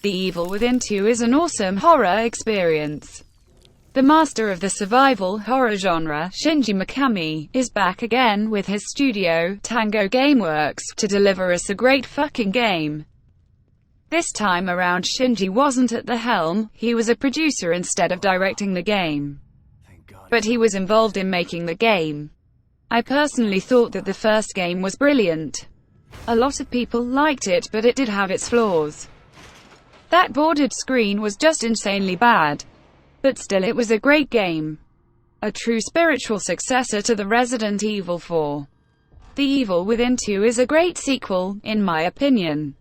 The Evil Within 2 is an awesome horror experience. The master of the survival horror genre, Shinji Mikami, is back again with his studio, Tango Gameworks, to deliver us a great fucking game. This time around Shinji wasn't at the helm, he was a producer instead of directing the game. But he was involved in making the game. I personally thought that the first game was brilliant. A lot of people liked it, but it did have its flaws. That bordered screen was just insanely bad. But still, it was a great game. A true spiritual successor to the Resident Evil 4. The Evil Within 2 is a great sequel, in my opinion.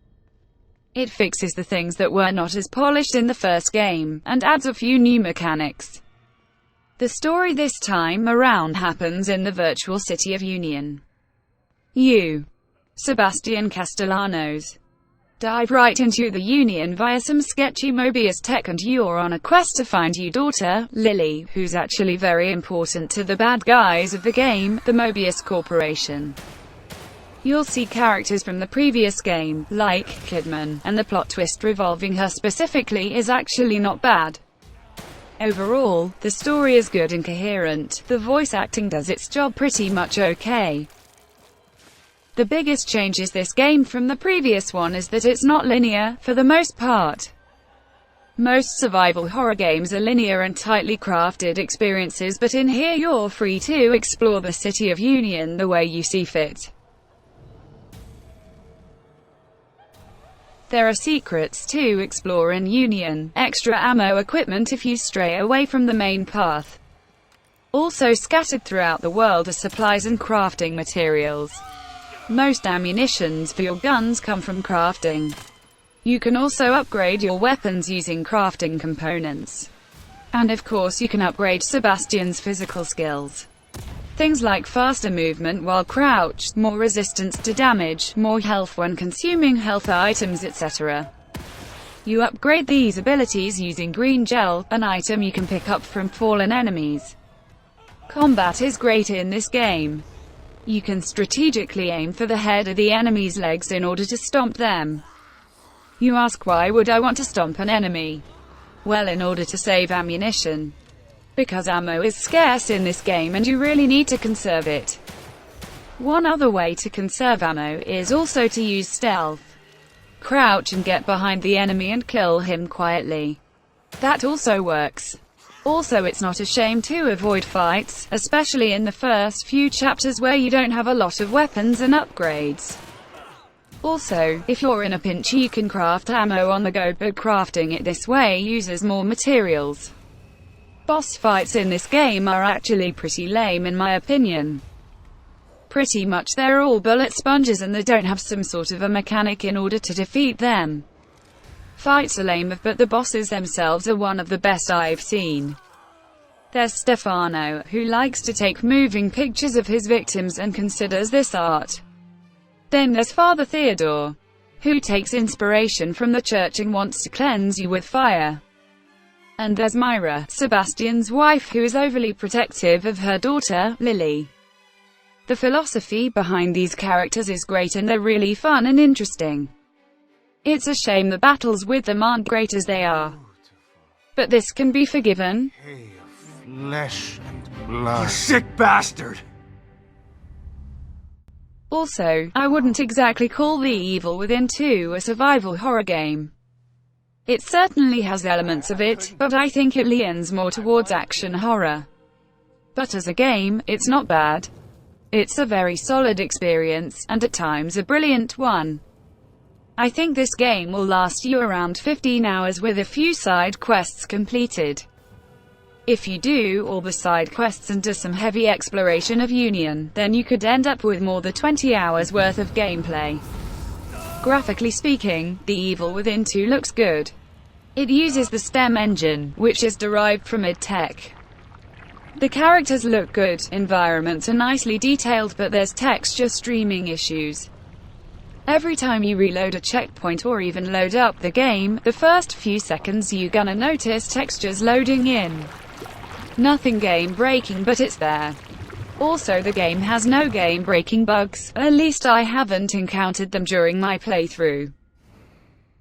It fixes the things that were not as polished in the first game, and adds a few new mechanics. The story this time around happens in the virtual city of Union. You, Sebastian Castellanos, dive right into the Union via some sketchy Mobius tech, and you're on a quest to find your daughter, Lily, who's actually very important to the bad guys of the game, the Mobius Corporation. You'll see characters from the previous game, like Kidman, and the plot twist revolving her specifically is actually not bad. Overall, the story is good and coherent, the voice acting does its job pretty much okay. The biggest change is this game from the previous one is that it's not linear, for the most part. Most survival horror games are linear and tightly crafted experiences, but in here you're free to explore the city of Union the way you see fit. There are secrets to explore in Union, extra ammo equipment if you stray away from the main path. Also scattered throughout the world are supplies and crafting materials. Most ammunitions for your guns come from crafting. You can also upgrade your weapons using crafting components. And of course you can upgrade Sebastian's physical skills. Things like faster movement while crouched, more resistance to damage, more health when consuming health items, etc. You upgrade these abilities using green gel, an item you can pick up from fallen enemies. Combat is great in this game. You can strategically aim for the head of the enemy's legs in order to stomp them. You ask, why would I want to stomp an enemy? Well, in order to save ammunition. Because ammo is scarce in this game and you really need to conserve it. One other way to conserve ammo is also to use stealth. Crouch and get behind the enemy and kill him quietly. That also works. Also, it's not a shame to avoid fights, especially in the first few chapters where you don't have a lot of weapons and upgrades. Also, if you're in a pinch you can craft ammo on the go, but crafting it this way uses more materials. Boss fights in this game are actually pretty lame in my opinion. Pretty much they're all bullet sponges and they don't have some sort of a mechanic in order to defeat them. Fights are lame, but the bosses themselves are one of the best I've seen. There's Stefano, who likes to take moving pictures of his victims and considers this art. Then there's Father Theodore, who takes inspiration from the church and wants to cleanse you with fire. And there's Myra, Sebastian's wife, who is overly protective of her daughter, Lily. The philosophy behind these characters is great and they're really fun and interesting. It's a shame the battles with them aren't great as they are. But this can be forgiven. Hey, flesh and blood. You sick bastard! Also, I wouldn't exactly call The Evil Within 2 a survival horror game. It certainly has elements of it, but I think it leans more towards action horror. But as a game, it's not bad. It's a very solid experience, and at times a brilliant one. I think this game will last you around 15 hours with a few side quests completed. If you do all the side quests and do some heavy exploration of Union, then you could end up with more than 20 hours worth of gameplay. Graphically speaking, The Evil Within 2 looks good. It uses the STEM engine, which is derived from id Tech. The characters look good, environments are nicely detailed, but there's texture streaming issues. Every time you reload a checkpoint or even load up the game, the first few seconds you gonna notice textures loading in. Nothing game-breaking, but it's there. Also, the game has no game-breaking bugs, at least I haven't encountered them during my playthrough.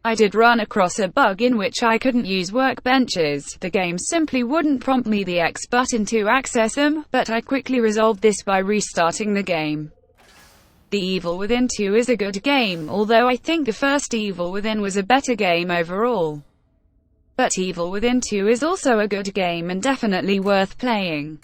I did run across a bug in which I couldn't use workbenches. The game simply wouldn't prompt me the X button to access them, but I quickly resolved this by restarting the game. The Evil Within 2 is a good game, although I think the first Evil Within was a better game overall. But Evil Within 2 is also a good game and definitely worth playing.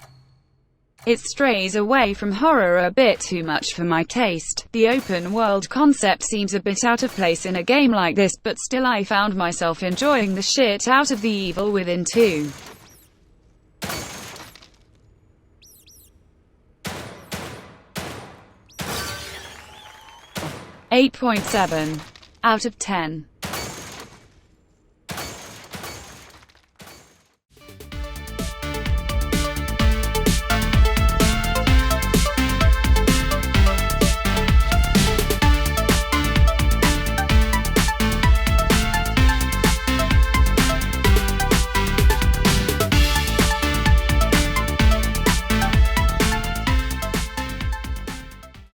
It strays away from horror a bit too much for my taste. The open world concept seems a bit out of place in a game like this, but still I found myself enjoying the shit out of The Evil Within 2. 8.7 out of 10.